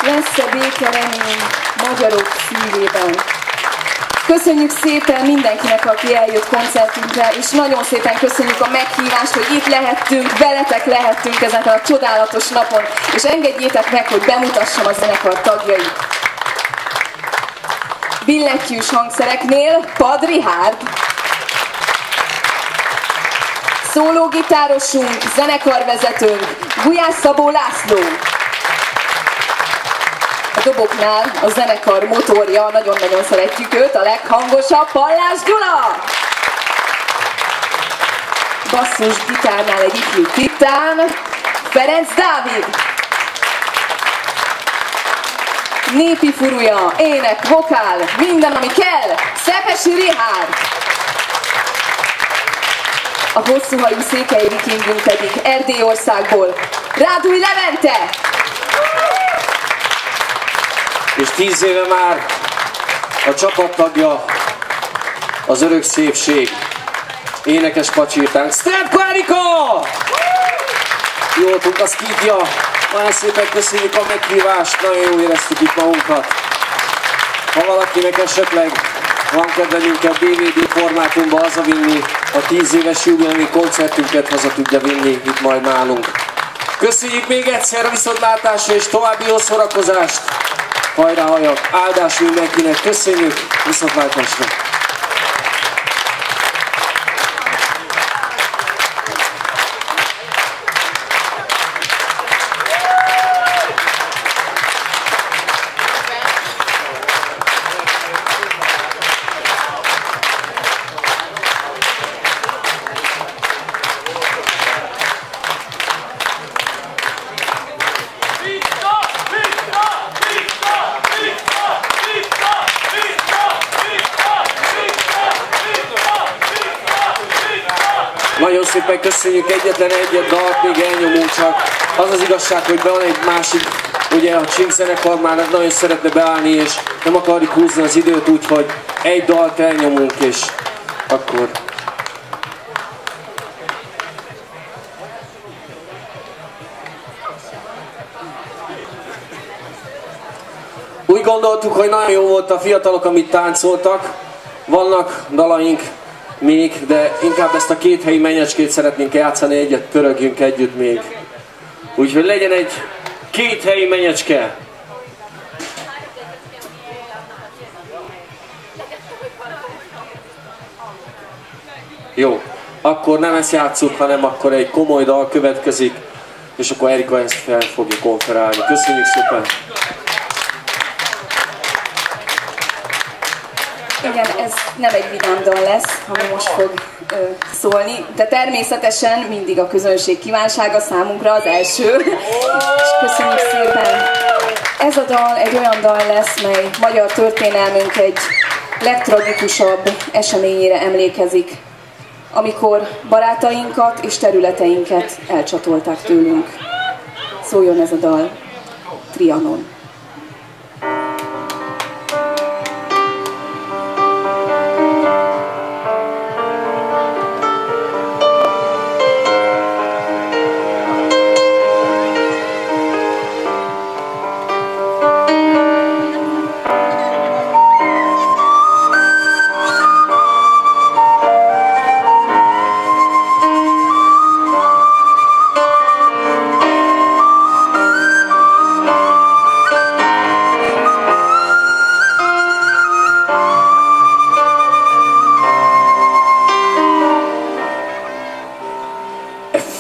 [SPEAKER 2] Lesz-e béke remény magyarok szívében. Köszönjük szépen mindenkinek, aki eljött koncertünkre, és nagyon szépen köszönjük a meghívást, hogy itt lehettünk, veletek lehettünk ezen a csodálatos napon, és engedjétek meg, hogy bemutassam a zenekar tagjait. Billentyűs hangszereknél Pad Richárd, szólógitárosunk, zenekarvezetőnk Gulyás Szabó László. A doboknál a zenekar motorja, nagyon-nagyon szeretjük őt, a leghangosabb Pallás Gyula! Basszus gitárnál egy ifjú titán, Ferenc Dávid! Népi furúja, ének, vokál, minden ami kell, Szepesi Richárd! A hosszúhajú székely vikingünk pedig Erdélyországból, Rádúj Levente!
[SPEAKER 4] És 10 éve már a csapattagja az örök szépség, énekes pacsirtánk, Sztepko Erika! Jótunk a szkítja, nagyon szépen köszönjük a meghívást, nagyon jól éreztük itt magunkat. Ha valakinek esetleg van kedve minket DVD formátumban hazavinni, a 10 éves jubileumi koncertünket haza tudja vinni itt majd nálunk. Köszönjük még egyszer a viszontlátásra és további jó szórakozást! Hajrá hajak, áldás mindenkinek, köszönjük, viszontlátásra! Nagyon szépen köszönjük, egyetlen egyet dalt még elnyomunk, csak az az igazság, hogy van egy másik, ugye a Csink zenekar már nagyon szeretne beállni, és nem akarjuk húzni az időt, úgyhogy egy dalt elnyomunk, és akkor... Úgy gondoltuk, hogy nagyon jó volt a fiatalok, amit táncoltak, vannak dalaink, még, de inkább ezt a két helyi menyecskét szeretnénk játszani, egyet pörögjünk együtt még. Úgyhogy legyen egy két helyi menyecske. Jó, akkor nem ezt játsszuk, hanem akkor egy komoly dal következik, és akkor Erika ezt fel fogja konferálni. Köszönjük szépen!
[SPEAKER 2] Igen, ez nem egy vidám dal lesz, ami most fog szólni, de természetesen mindig a közönség kívánsága számunkra az első, és köszönjük szépen. Ez a dal egy olyan dal lesz, mely magyar történelmünk egy legtragikusabb eseményére emlékezik, amikor barátainkat és területeinket elcsatolták tőlünk. Szóljon ez a dal, Trianon.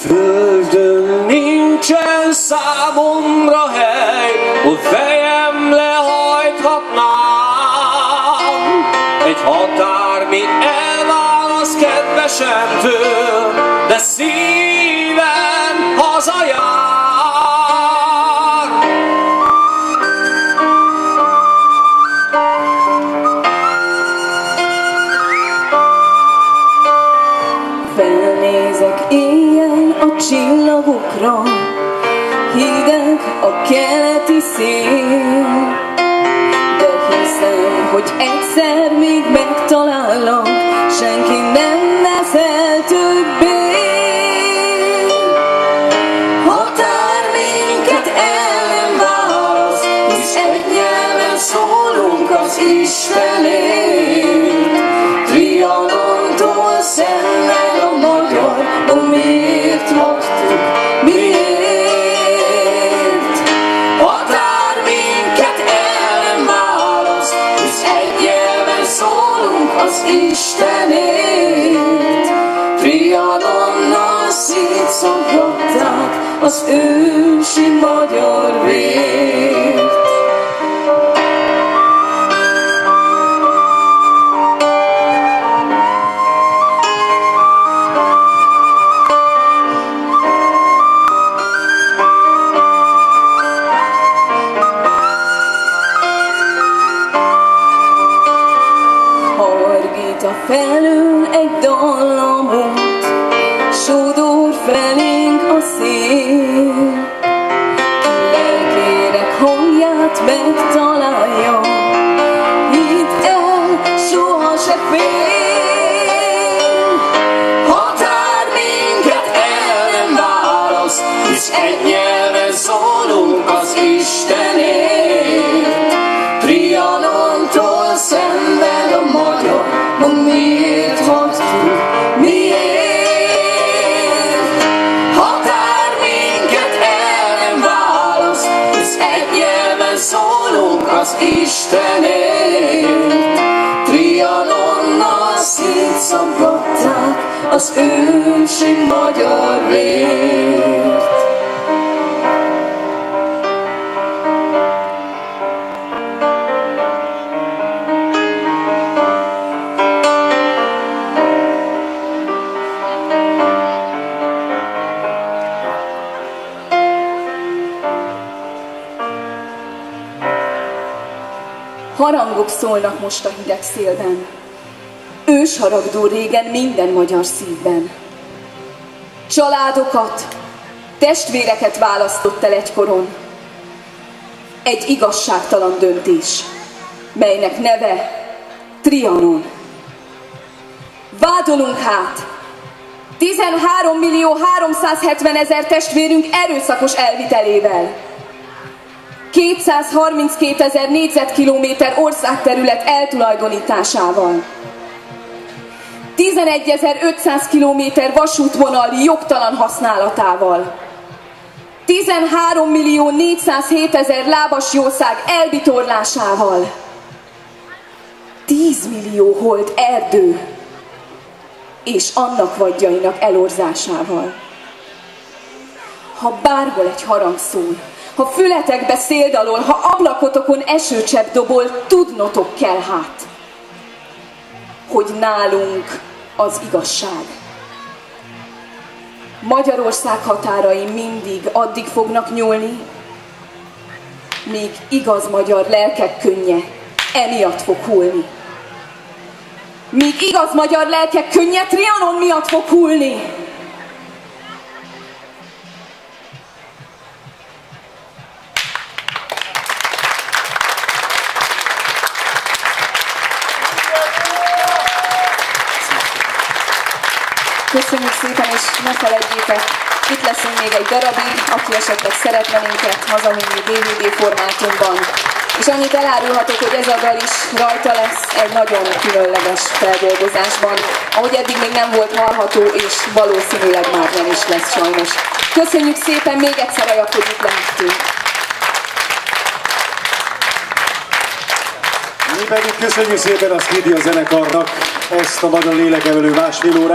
[SPEAKER 4] Földön nincsen számomra hely, hogy fejem lehajthatnám. Egy határ még elválaszt kedvesemtől, de szívem hazajár.
[SPEAKER 2] Felnézek éjjel a csillagokra, hideg a keleti szél, de hiszem, hogy egyszer még megtalállak, senki nem veszel többé. Határ minket el nem választ, hisz
[SPEAKER 3] Istenért. Trianontól szenved a magyar, miért laktuk, miért? Határ minket el nem választ, hisz egy nyelven szólunk az Istenért. Trianonnal szétszaggatták az ősi magyar vért.
[SPEAKER 5] Hargít a felől egy dallamot, sodor felénk a szél. Ki lelkének hangját megtalálja, hidd el, soha se fél.
[SPEAKER 3] Határ minket el nem választ, hisz egy nyelven szólunk az Istenért. Trianontól szenved a magyar, miért hagytuk, miért? Határ minket el nem választ, hisz egy nyelven szólunk az Istenért. Trianonnal szétszaggatták az ősi magyar vért.
[SPEAKER 2] Harangok szólnak most a hideg szélben, ősharag dúl régen minden magyar szívben. Családokat, testvéreket választott el egykoron. Egy igazságtalan döntés, melynek neve Trianon. Vádolunk hát 13.370.000 testvérünk erőszakos elvitelével, 232.000 négyzetkilométer országterület eltulajdonításával, 11.500 kilométer vasútvonal jogtalan használatával, 13.407.000 lábasjószág elvitorlásával, 10 millió hold erdő és annak vadjainak elorzásával. Ha bárhol egy harang szól, ha fületekbe szél dalol, ha ablakotokon esőcsepp dobol, tudnotok kell hát, hogy nálunk az igazság. Magyarország határai mindig addig fognak nyúlni, míg igaz magyar lelkek könnye emiatt fog hullni. Míg igaz magyar lelkek könnye Trianon miatt fog hullni. Köszönjük szépen, és ne felejtjétek, itt leszünk még egy darabig, aki esetleg szeretne minket hazavinni DVD formátumban. És annyit elárulhatok, hogy ez a dal is rajta lesz egy nagyon különleges feldolgozásban, ahogy eddig még nem volt hallható, és valószínűleg már nem is lesz sajnos. Köszönjük szépen még egyszer, Ajak, hogy itt lehettünk.
[SPEAKER 6] Mi pedig köszönjük szépen a Skidia zenekarnak ezt a nagyon lélekemelő másfél órát.